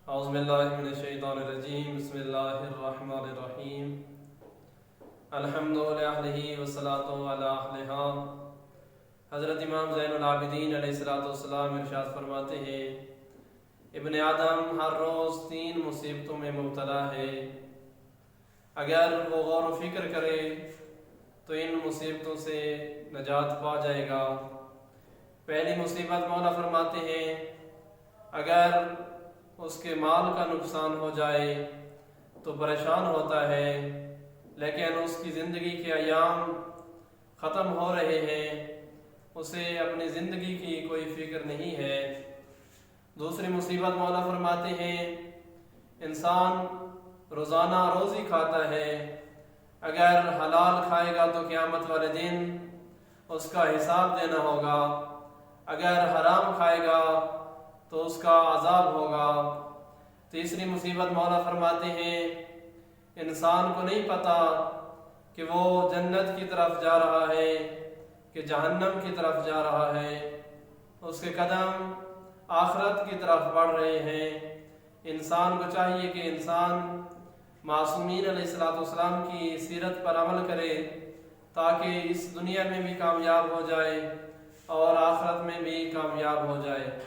اعوذ باللہ من الشیطان الرجیم بسم اللہ الرحمن الرحیم الحمد للہ والصلاۃ علی اہلہا۔ حضرت امام زین العابدین علیہ السلام ارشاد فرماتے ہیں، ابن آدم ہر روز 3 مصیبتوں میں مبتلا ہے، اگر وہ غور و فکر کرے تو ان مصیبتوں سے نجات پا جائے گا۔ پہلی مصیبت مولا فرماتے ہیں، اگر اس کے مال کا نقصان ہو جائے تو پریشان ہوتا ہے، لیکن اس کی زندگی کے ایام ختم ہو رہے ہیں، اسے اپنی زندگی کی کوئی فکر نہیں ہے۔ دوسری مصیبت مولا فرماتے ہیں، انسان روزانہ روزی کھاتا ہے، اگر حلال کھائے گا تو قیامت والے دن اس کا حساب دینا ہوگا، اگر حرام کھائے گا تو اس کا عذاب ہوگا۔ تیسری مصیبت مولا فرماتے ہیں، انسان کو نہیں پتا کہ وہ جنت کی طرف جا رہا ہے کہ جہنم کی طرف جا رہا ہے، اس کے قدم آخرت کی طرف بڑھ رہے ہیں۔ انسان کو چاہیے کہ انسان معصومین علیہ السلام کی سیرت پر عمل کرے تاکہ اس دنیا میں بھی کامیاب ہو جائے اور آخرت میں بھی کامیاب ہو جائے۔